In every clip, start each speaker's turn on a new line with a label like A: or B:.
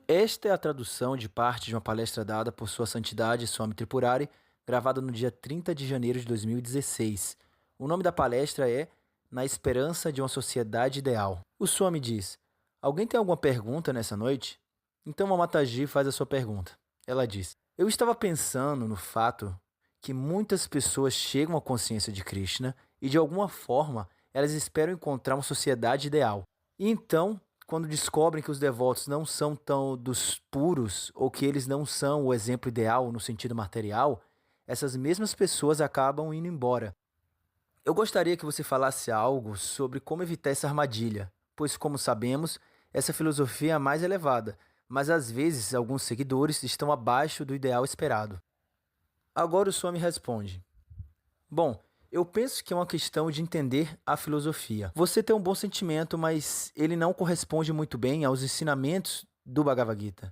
A: Esta é a tradução de parte de uma palestra dada por Sua Santidade Swami Tripurari, gravada no dia 30 de janeiro de 2016. O nome da palestra é Na Esperança de uma Sociedade Ideal. O Swami diz: Alguém tem alguma pergunta nessa noite? Então a Mataji faz a sua pergunta. Ela diz: Eu estava pensando no fato que muitas pessoas chegam à consciência de Krishna e de alguma forma elas esperam encontrar uma sociedade ideal. E então, quando descobrem que os devotos não são tão dos puros ou que eles não são o exemplo ideal no sentido material, essas mesmas pessoas acabam indo embora. Eu gostaria que você falasse algo sobre como evitar essa armadilha, pois, como sabemos, essa filosofia é a mais elevada, mas às vezes alguns seguidores estão abaixo do ideal esperado. Agora o Swami responde: Bom, eu penso que é uma questão de entender a filosofia. Você tem um bom sentimento, mas ele não corresponde muito bem aos ensinamentos do Bhagavad Gita.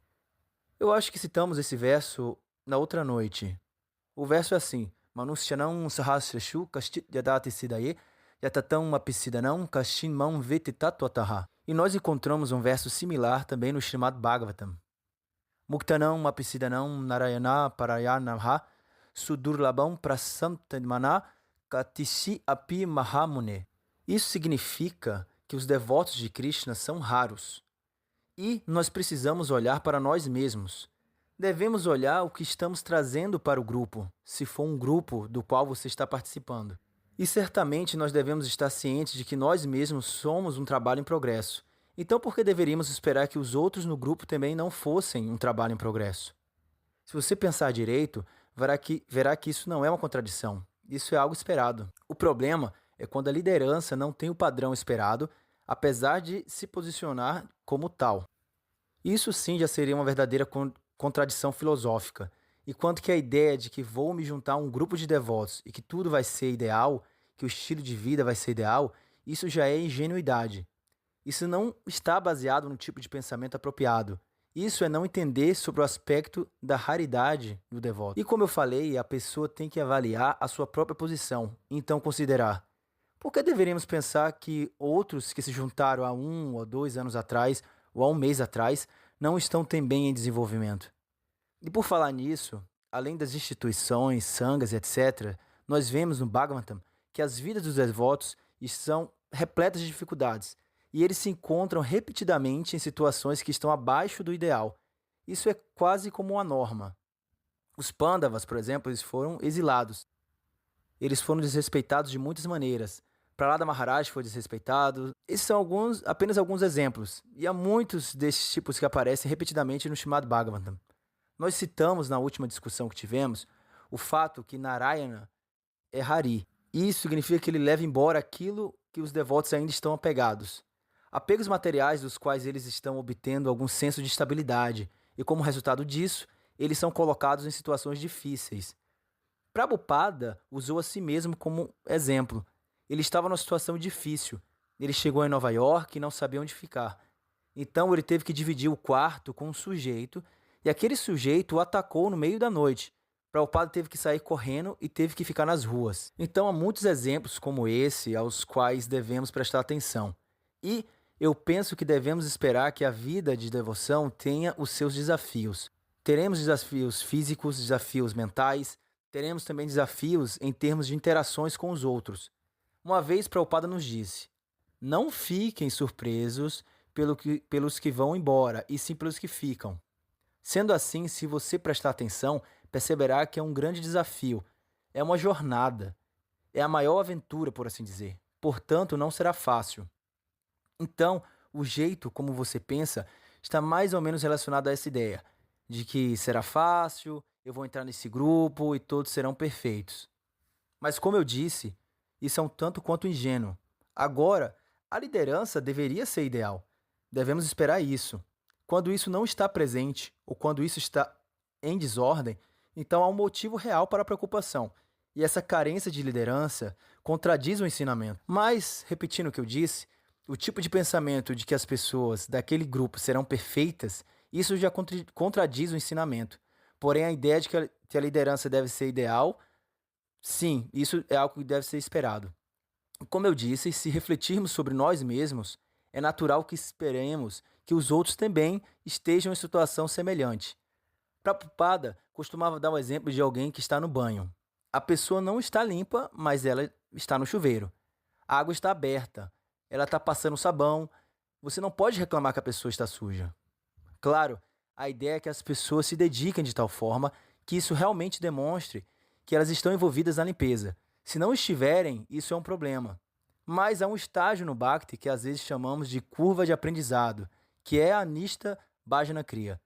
A: Eu acho que citamos esse verso na outra noite. O verso é assim: Manusyanam sahasrashu kashchit yadati sidaye yatatam apisidanam kashin mam veti tatvataha. E nós encontramos um verso similar também no Srimad Bhagavatam. Muktanam apisidanam narayana parayanamha sudurlabam prasamtadmana katishi api mahamune. Isso significa que os devotos de Krishna são raros. E nós precisamos olhar para nós mesmos. Devemos olhar o que estamos trazendo para o grupo, se for um grupo do qual você está participando. E certamente nós devemos estar cientes de que nós mesmos somos um trabalho em progresso. Então, por que deveríamos esperar que os outros no grupo também não fossem um trabalho em progresso? Se você pensar direito, verá que isso não é uma contradição. Isso é algo esperado. O problema é quando a liderança não tem o padrão esperado, apesar de se posicionar como tal. Isso sim já seria uma verdadeira contradição filosófica. E quanto que a ideia de que vou me juntar a um grupo de devotos e que tudo vai ser ideal, que o estilo de vida vai ser ideal, isso já é ingenuidade. Isso não está baseado no tipo de pensamento apropriado. Isso é não entender sobre o aspecto da raridade do devoto. E como eu falei, a pessoa tem que avaliar a sua própria posição, então considerar: por que deveríamos pensar que outros que se juntaram há 1 ou 2 anos atrás, ou há um mês atrás, não estão também em desenvolvimento? E por falar nisso, além das instituições, sangas, etc., nós vemos no Bhagavatam que as vidas dos devotos estão repletas de dificuldades e eles se encontram repetidamente em situações que estão abaixo do ideal. Isso é quase como uma norma. Os Pandavas, por exemplo, eles foram exilados. Eles foram desrespeitados de muitas maneiras. Prahlada Maharaj foi desrespeitado. Esses são apenas alguns exemplos. E há muitos desses tipos que aparecem repetidamente no Srimad Bhagavatam. Nós citamos na última discussão que tivemos o fato que Narayana é Hari. Isso significa que ele leva embora aquilo que os devotos ainda estão apegados. Apegos materiais dos quais eles estão obtendo algum senso de estabilidade. E como resultado disso, eles são colocados em situações difíceis. Prabhupada usou a si mesmo como exemplo. Ele estava numa situação difícil. Ele chegou em Nova York e não sabia onde ficar. Então ele teve que dividir o quarto com um sujeito e aquele sujeito o atacou no meio da noite. Prabhupada teve que sair correndo e teve que ficar nas ruas. Então há muitos exemplos como esse aos quais devemos prestar atenção. E eu penso que devemos esperar que a vida de devoção tenha os seus desafios. Teremos desafios físicos, desafios mentais, teremos também desafios em termos de interações com os outros. Uma vez Prabhupada nos disse: não fiquem surpresos pelos que vão embora, e sim pelos que ficam. Sendo assim, se você prestar atenção, perceberá que é um grande desafio. É uma jornada. É a maior aventura, por assim dizer. Portanto, não será fácil. Então, o jeito como você pensa está mais ou menos relacionado a essa ideia de que será fácil, eu vou entrar nesse grupo e todos serão perfeitos. Mas como eu disse, isso é um tanto quanto ingênuo. Agora, a liderança deveria ser ideal. Devemos esperar isso. Quando isso não está presente, ou quando isso está em desordem, então há um motivo real para a preocupação. E essa carência de liderança contradiz o ensinamento. Mas, repetindo o que eu disse, o tipo de pensamento de que as pessoas daquele grupo serão perfeitas, isso já contradiz o ensinamento. Porém, a ideia de que a liderança deve ser ideal, sim, isso é algo que deve ser esperado. Como eu disse, se refletirmos sobre nós mesmos, é natural que esperemos que os outros também estejam em situação semelhante. Prabhupada costumava dar o exemplo de alguém que está no banho. A pessoa não está limpa, mas ela está no chuveiro. A água está aberta, ela está passando sabão. Você não pode reclamar que a pessoa está suja. Claro, a ideia é que as pessoas se dediquem de tal forma que isso realmente demonstre que elas estão envolvidas na limpeza. Se não estiverem, isso é um problema. Mas há um estágio no Bhakti que às vezes chamamos de curva de aprendizado, que é a Nishta Bhajana Kriya.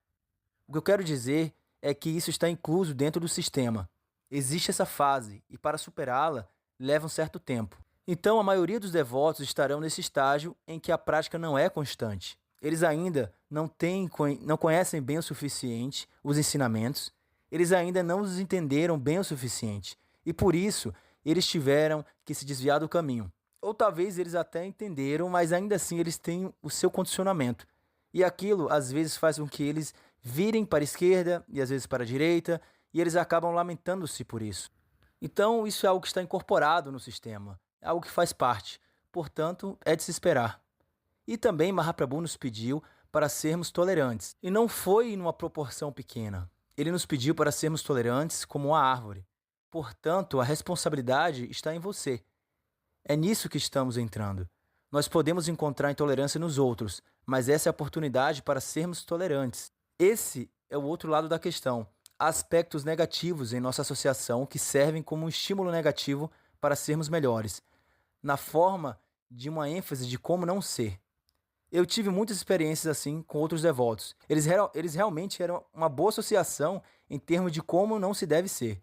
A: O que eu quero dizer é que isso está incluso dentro do sistema. Existe essa fase e para superá-la leva um certo tempo. Então, a maioria dos devotos estarão nesse estágio em que a prática não é constante. Eles ainda não conhecem bem o suficiente os ensinamentos, eles ainda não os entenderam bem o suficiente, e por isso eles tiveram que se desviar do caminho. Ou talvez eles até entenderam, mas ainda assim eles têm o seu condicionamento. E aquilo às vezes faz com que eles virem para a esquerda e às vezes para a direita, e eles acabam lamentando-se por isso. Então, isso é algo que está incorporado no sistema, é algo que faz parte, portanto, é de se esperar. E também Mahaprabhu nos pediu para sermos tolerantes, e não foi em uma proporção pequena. Ele nos pediu para sermos tolerantes como uma árvore. Portanto, a responsabilidade está em você. É nisso que estamos entrando. Nós podemos encontrar intolerância nos outros, mas essa é a oportunidade para sermos tolerantes. Esse é o outro lado da questão. Há aspectos negativos em nossa associação que servem como um estímulo negativo para sermos melhores, na forma de uma ênfase de como não ser. Eu tive muitas experiências assim com outros devotos. Eles realmente eram uma boa associação em termos de como não se deve ser.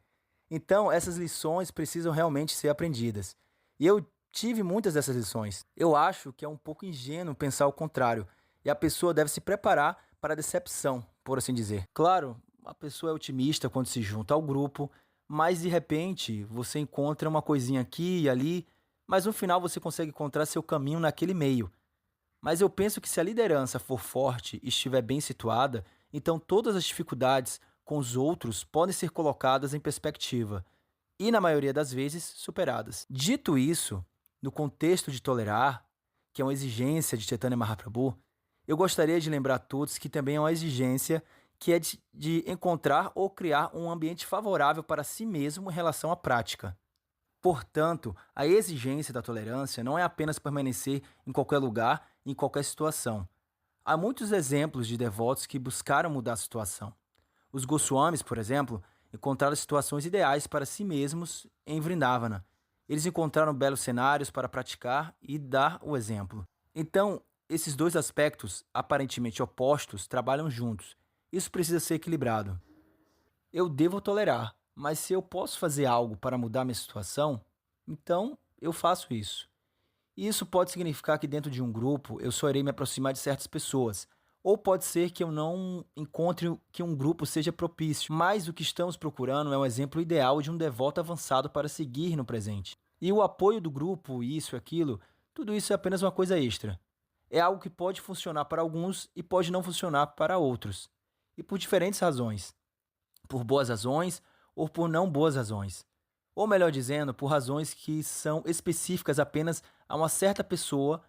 A: Então, essas lições precisam realmente ser aprendidas. E eu tive muitas dessas lições. Eu acho que é um pouco ingênuo pensar o contrário, e a pessoa deve se preparar para a decepção, por assim dizer. Claro, a pessoa é otimista quando se junta ao grupo, mas de repente você encontra uma coisinha aqui e ali, mas no final você consegue encontrar seu caminho naquele meio. Mas eu penso que se a liderança for forte e estiver bem situada, então todas as dificuldades com os outros podem ser colocadas em perspectiva e, na maioria das vezes, superadas. Dito isso, no contexto de tolerar, que é uma exigência de Chaitanya Mahaprabhu, eu gostaria de lembrar a todos que também é uma exigência que é de encontrar ou criar um ambiente favorável para si mesmo em relação à prática. Portanto, a exigência da tolerância não é apenas permanecer em qualquer lugar, em qualquer situação. Há muitos exemplos de devotos que buscaram mudar a situação. Os Goswamis, por exemplo, encontraram situações ideais para si mesmos em Vrindavana. Eles encontraram belos cenários para praticar e dar o exemplo. Então, esses dois aspectos, aparentemente opostos, trabalham juntos. Isso precisa ser equilibrado. Eu devo tolerar, mas se eu posso fazer algo para mudar minha situação, então eu faço isso. E isso pode significar que dentro de um grupo eu só irei me aproximar de certas pessoas, ou pode ser que eu não encontre que um grupo seja propício, mas o que estamos procurando é um exemplo ideal de um devoto avançado para seguir no presente. E o apoio do grupo, isso e aquilo, tudo isso é apenas uma coisa extra. É algo que pode funcionar para alguns e pode não funcionar para outros. E por diferentes razões. Por boas razões ou por não boas razões. Ou melhor dizendo, por razões que são específicas apenas a uma certa pessoa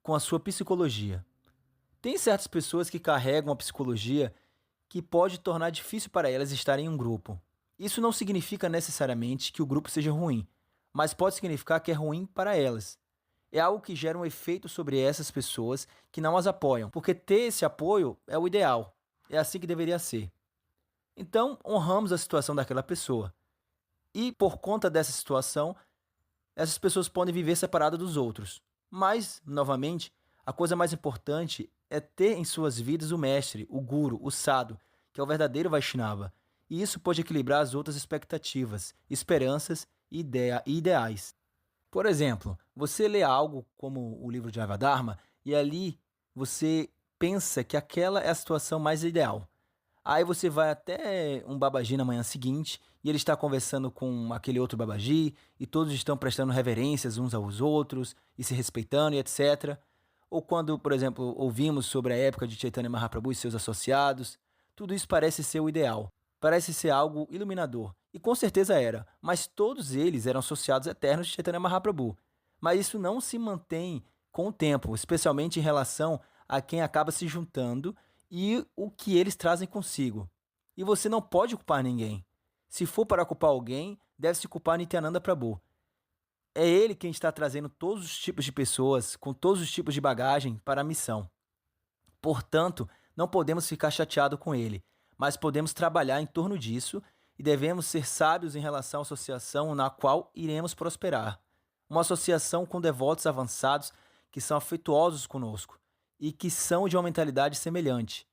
A: com a sua psicologia. Tem certas pessoas que carregam a psicologia que pode tornar difícil para elas estarem em um grupo. Isso não significa necessariamente que o grupo seja ruim, mas pode significar que é ruim para elas. É algo que gera um efeito sobre essas pessoas que não as apoiam, porque ter esse apoio é o ideal. É assim que deveria ser. Então, honramos a situação daquela pessoa. E, por conta dessa situação, essas pessoas podem viver separadas dos outros. Mas, novamente, a coisa mais importante é ter em suas vidas o mestre, o guru, o sadhu, que é o verdadeiro Vaishnava. E isso pode equilibrar as outras expectativas, esperanças e ideais. Por exemplo, você lê algo como o livro de Avadharma e ali você pensa que aquela é a situação mais ideal. Aí você vai até um babaji na manhã seguinte e ele está conversando com aquele outro babaji e todos estão prestando reverências uns aos outros e se respeitando e etc. Ou quando, por exemplo, ouvimos sobre a época de Chaitanya Mahaprabhu e seus associados, tudo isso parece ser o ideal, parece ser algo iluminador. E com certeza era, mas todos eles eram associados eternos de Chaitanya Mahaprabhu. Mas isso não se mantém com o tempo, especialmente em relação a quem acaba se juntando e o que eles trazem consigo. E você não pode culpar ninguém. Se for para culpar alguém, deve se culpar Nityananda Prabhu. É ele quem está trazendo todos os tipos de pessoas, com todos os tipos de bagagem, para a missão. Portanto, não podemos ficar chateados com ele, mas podemos trabalhar em torno disso e devemos ser sábios em relação à associação na qual iremos prosperar. Uma associação com devotos avançados que são afetuosos conosco e que são de uma mentalidade semelhante.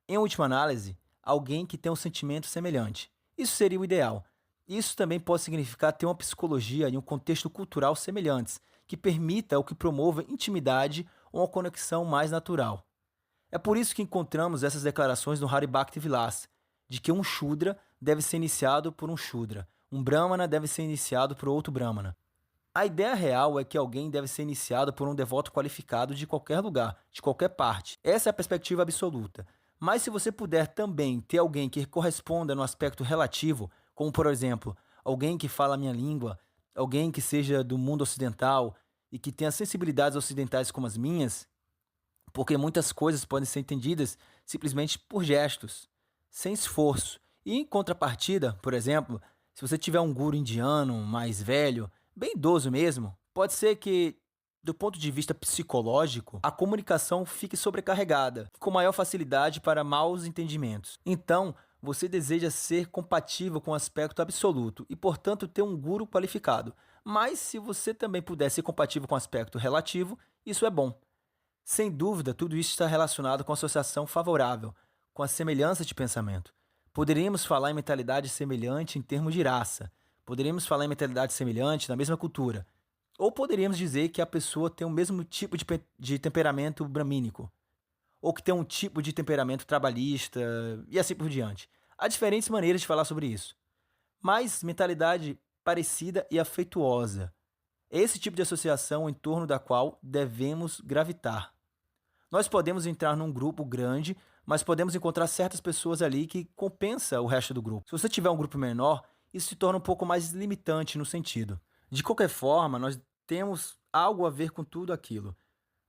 A: Em última análise, alguém que tem um sentimento semelhante. Isso seria o ideal. Isso também pode significar ter uma psicologia e um contexto cultural semelhantes, que permita ou que promova intimidade ou uma conexão mais natural. É por isso que encontramos essas declarações no Hari Bhakti Vilas, de que um Shudra deve ser iniciado por um Shudra, um Brahmana deve ser iniciado por outro Brahmana. A ideia real é que alguém deve ser iniciado por um devoto qualificado de qualquer lugar, de qualquer parte. Essa é a perspectiva absoluta. Mas se você puder também ter alguém que corresponda no aspecto relativo, como por exemplo, alguém que fala a minha língua, alguém que seja do mundo ocidental e que tenha sensibilidades ocidentais como as minhas, porque muitas coisas podem ser entendidas simplesmente por gestos, sem esforço. E em contrapartida, por exemplo, se você tiver um guru indiano mais velho, bem idoso mesmo, pode ser que, do ponto de vista psicológico, a comunicação fique sobrecarregada, com maior facilidade para maus entendimentos. Então, você deseja ser compatível com o aspecto absoluto e, portanto, ter um guru qualificado. Mas, se você também puder ser compatível com o aspecto relativo, isso é bom. Sem dúvida, tudo isso está relacionado com a associação favorável, com a semelhança de pensamento. Poderíamos falar em mentalidade semelhante em termos de raça. Poderíamos falar em mentalidade semelhante na mesma cultura. Ou poderíamos dizer que a pessoa tem o mesmo tipo de temperamento bramínico. Ou que tem um tipo de temperamento trabalhista e assim por diante. Há diferentes maneiras de falar sobre isso. Mas mentalidade parecida e afetuosa. É esse tipo de associação em torno da qual devemos gravitar. Nós podemos entrar num grupo grande, mas podemos encontrar certas pessoas ali que compensa o resto do grupo. Se você tiver um grupo menor, isso se torna um pouco mais limitante no sentido. De qualquer forma, nós temos algo a ver com tudo aquilo.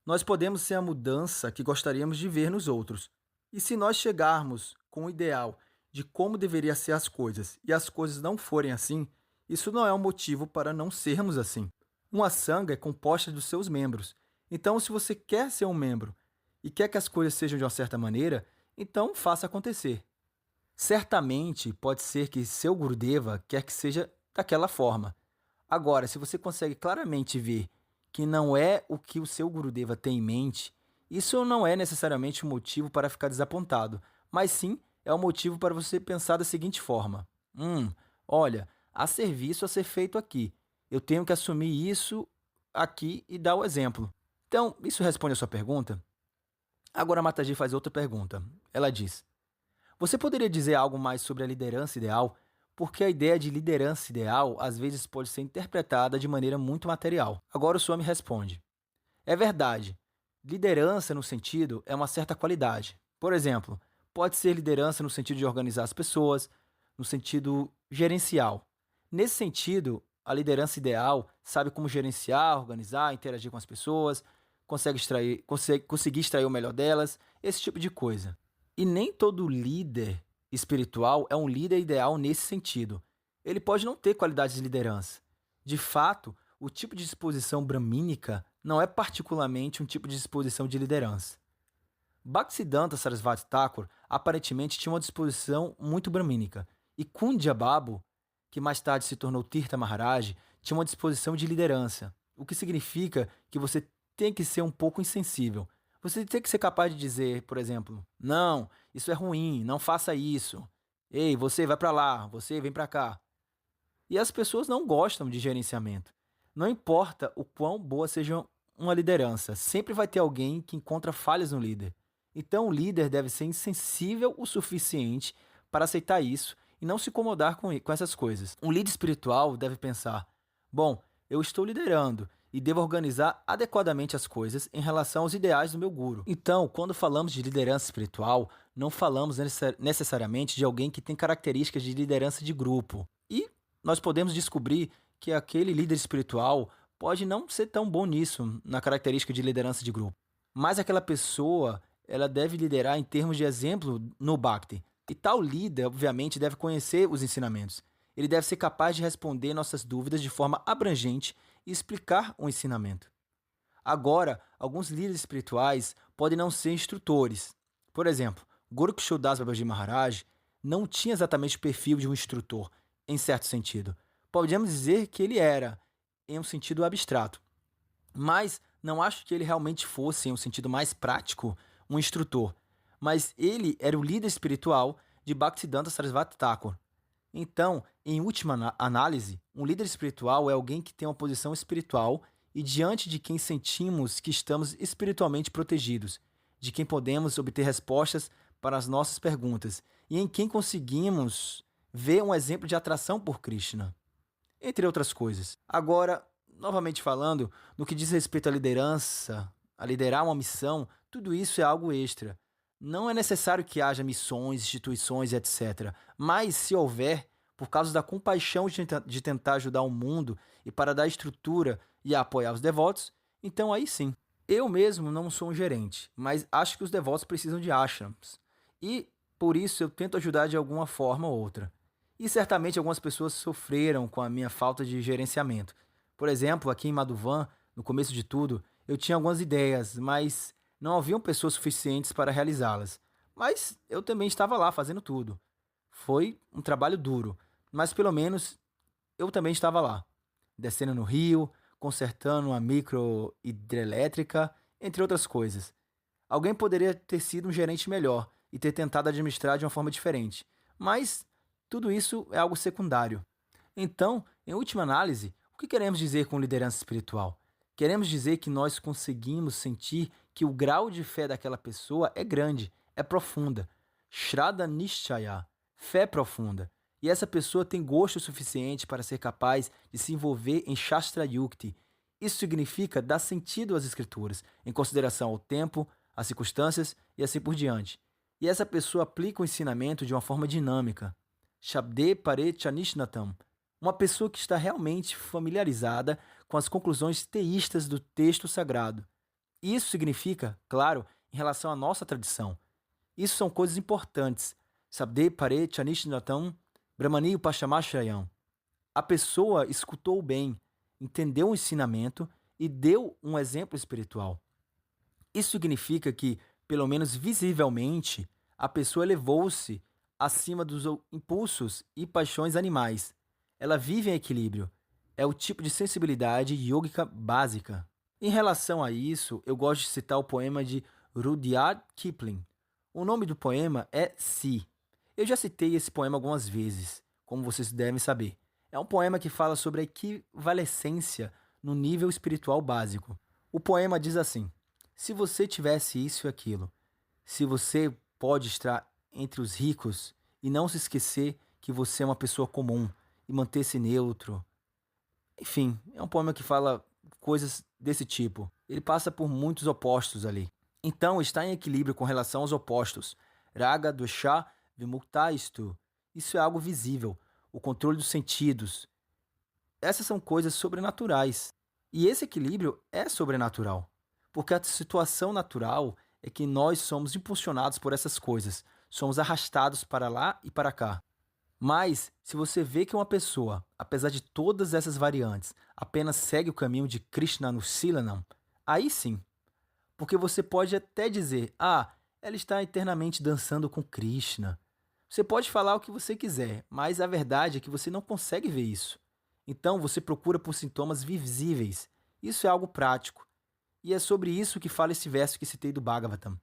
A: Nós podemos ser a mudança que gostaríamos de ver nos outros. E se nós chegarmos com o ideal de como deveriam ser as coisas e as coisas não forem assim, isso não é um motivo para não sermos assim. Uma sanga é composta dos seus membros. Então, se você quer ser um membro e quer que as coisas sejam de uma certa maneira, então faça acontecer. Certamente pode ser que seu Gurudeva quer que seja daquela forma. Agora, se você consegue claramente ver que não é o que o seu Gurudeva tem em mente, isso não é necessariamente um motivo para ficar desapontado, mas sim é um motivo para você pensar da seguinte forma: olha, há serviço a ser feito aqui. Eu tenho que assumir isso aqui e dar o exemplo. Então, isso responde a sua pergunta? Agora a Mataji faz outra pergunta. Ela diz: você poderia dizer algo mais sobre a liderança ideal? Porque a ideia de liderança ideal às vezes pode ser interpretada de maneira muito material. Agora o Swami responde: é verdade. Liderança no sentido é uma certa qualidade. Por exemplo, pode ser liderança no sentido de organizar as pessoas, no sentido gerencial. Nesse sentido, a liderança ideal sabe como gerenciar, organizar, interagir com as pessoas, conseguir extrair o melhor delas, esse tipo de coisa. E nem todo líder espiritual é um líder ideal nesse sentido. Ele pode não ter qualidades de liderança. De fato, o tipo de disposição bramínica não é particularmente um tipo de disposição de liderança. Bhaktisiddhanta Sarasvati Thakur aparentemente tinha uma disposição muito bramínica, e Kundya Babu, que mais tarde se tornou Tirtha Maharaj, tinha uma disposição de liderança, o que significa que você tem que ser um pouco insensível. Você tem que ser capaz de dizer, por exemplo, não, isso é ruim, não faça isso. Ei, você vai para lá, você vem para cá. E as pessoas não gostam de gerenciamento. Não importa o quão boa seja uma liderança, sempre vai ter alguém que encontra falhas no líder. Então o líder deve ser insensível o suficiente para aceitar isso e não se incomodar com essas coisas. Um líder espiritual deve pensar: bom, eu estou liderando e devo organizar adequadamente as coisas em relação aos ideais do meu guru. Então, quando falamos de liderança espiritual, não falamos necessariamente de alguém que tem características de liderança de grupo. E nós podemos descobrir que aquele líder espiritual pode não ser tão bom nisso, na característica de liderança de grupo. mas aquela pessoa ela deve liderar em termos de exemplo no Bhakti. E tal líder, obviamente, deve conhecer os ensinamentos. Ele deve ser capaz de responder nossas dúvidas de forma abrangente e explicar o ensinamento. Agora, alguns líderes espirituais podem não ser instrutores. Por exemplo, Goraksha Das Babaji Maharaj não tinha exatamente o perfil de um instrutor, em certo sentido. Podemos dizer que ele era, em um sentido abstrato. Mas não acho que ele realmente fosse, em um sentido mais prático, um instrutor. Mas ele era o líder espiritual de Bhaktisiddhanta Sarasvati Thakur. Então, em última análise, um líder espiritual é alguém que tem uma posição espiritual e diante de quem sentimos que estamos espiritualmente protegidos, de quem podemos obter respostas para as nossas perguntas e em quem conseguimos ver um exemplo de atração por Krishna, entre outras coisas. Agora, novamente falando, no que diz respeito à liderança, a liderar uma missão, tudo isso é algo extra. Não é necessário que haja missões, instituições, etc. Mas, se houver, por causa da compaixão de tentar ajudar o mundo e para dar estrutura e apoiar os devotos, então aí sim. Eu mesmo não sou um gerente, mas acho que os devotos precisam de ashrams. E, por isso, eu tento ajudar de alguma forma ou outra. E certamente algumas pessoas sofreram com a minha falta de gerenciamento. Por exemplo, aqui em Madhuvan, no começo de tudo, eu tinha algumas ideias, mas não haviam pessoas suficientes para realizá-las. Mas eu também estava lá fazendo tudo. Foi um trabalho duro, mas pelo menos eu também estava lá, descendo no rio, consertando uma micro hidrelétrica, entre outras coisas. Alguém poderia ter sido um gerente melhor e ter tentado administrar de uma forma diferente, mas tudo isso é algo secundário. Então, em última análise, o que queremos dizer com liderança espiritual? Queremos dizer que nós conseguimos sentir que o grau de fé daquela pessoa é grande, é profunda. Shraddha Nishchaya, fé profunda. E essa pessoa tem gosto suficiente para ser capaz de se envolver em Shastra Yukti. Isso significa dar sentido às escrituras, em consideração ao tempo, às circunstâncias e assim por diante. E essa pessoa aplica o ensinamento de uma forma dinâmica. Shabde Pare Chanishnatam, uma pessoa que está realmente familiarizada com as conclusões teístas do texto sagrado. Isso significa, claro, em relação à nossa tradição. Isso são coisas importantes. Sabde Pare Chanishnatam Brahmani Upashamashrayam. A pessoa escutou bem, entendeu o ensinamento e deu um exemplo espiritual. Isso significa que, pelo menos visivelmente, a pessoa elevou-se acima dos impulsos e paixões animais. Ela vive em equilíbrio. É o tipo de sensibilidade yógica básica. Em relação a isso, eu gosto de citar o poema de Rudyard Kipling. O nome do poema é Si. Eu já citei esse poema algumas vezes, como vocês devem saber. É um poema que fala sobre a equivalescência no nível espiritual básico. O poema diz assim: se você tivesse isso e aquilo, se você pode estar entre os ricos e não se esquecer que você é uma pessoa comum e manter-se neutro. Enfim, é um poema que fala coisas desse tipo. Ele passa por muitos opostos ali. Então, está em equilíbrio com relação aos opostos. Raga, Dosha, Vimuktaistu. Isso é algo visível. O controle dos sentidos. Essas são coisas sobrenaturais. E esse equilíbrio é sobrenatural. Porque a situação natural é que nós somos impulsionados por essas coisas. Somos arrastados para lá e para cá. Mas, se você vê que uma pessoa, apesar de todas essas variantes, apenas segue o caminho de Krishna no Silanam, aí sim. Porque você pode até dizer, ela está eternamente dançando com Krishna. Você pode falar o que você quiser, mas a verdade é que você não consegue ver isso. Então, você procura por sintomas visíveis. Isso é algo prático. E é sobre isso que fala esse verso que citei do Bhagavatam.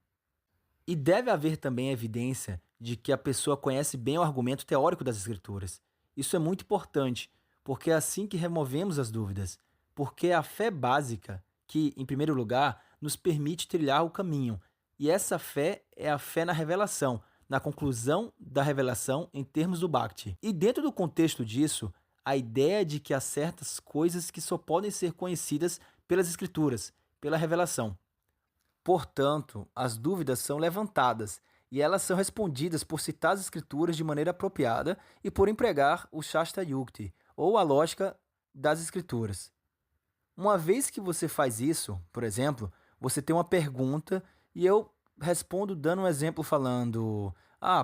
A: E deve haver também evidência de que a pessoa conhece bem o argumento teórico das escrituras. Isso é muito importante, porque é assim que removemos as dúvidas. Porque é a fé básica que, em primeiro lugar, nos permite trilhar o caminho. E essa fé é a fé na revelação, na conclusão da revelação em termos do Bhakti. E dentro do contexto disso, a ideia de que há certas coisas que só podem ser conhecidas pelas escrituras, pela revelação. Portanto, as dúvidas são levantadas e elas são respondidas por citar as escrituras de maneira apropriada e por empregar o Shastra Yukti, ou a lógica das escrituras. Uma vez que você faz isso, por exemplo, você tem uma pergunta e eu respondo dando um exemplo falando: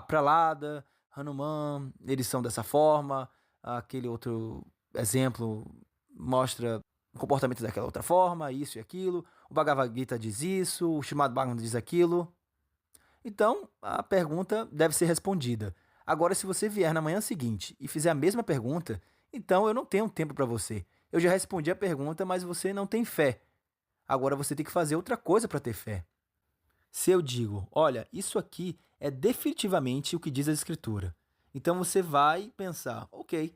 A: Pralada, Hanuman, eles são dessa forma, aquele outro exemplo mostra o comportamento daquela outra forma, isso e aquilo, o Bhagavad Gita diz isso, o Srimad Bhagavatam diz aquilo. Então, a pergunta deve ser respondida. Agora, se você vier na manhã seguinte e fizer a mesma pergunta, então eu não tenho tempo para você. Eu já respondi a pergunta, mas você não tem fé. Agora você tem que fazer outra coisa para ter fé. Se eu digo, olha, isso aqui é definitivamente o que diz a Escritura, então você vai pensar, ok,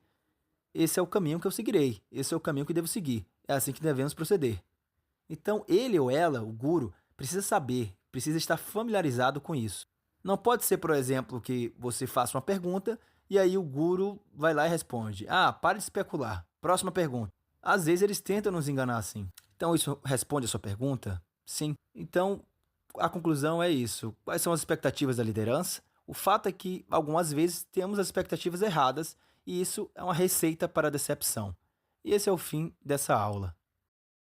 A: esse é o caminho que eu seguirei, esse é o caminho que devo seguir, é assim que devemos proceder. Então ele ou ela, o guru, precisa saber, precisa estar familiarizado com isso. Não pode ser, por exemplo, que você faça uma pergunta e aí o guru vai lá e responde: pare de especular. Próxima pergunta. Às vezes eles tentam nos enganar assim. Então isso responde a sua pergunta? Sim. Então a conclusão é isso. Quais são as expectativas da liderança? O fato é que algumas vezes temos as expectativas erradas e isso é uma receita para a decepção. E esse é o fim dessa aula.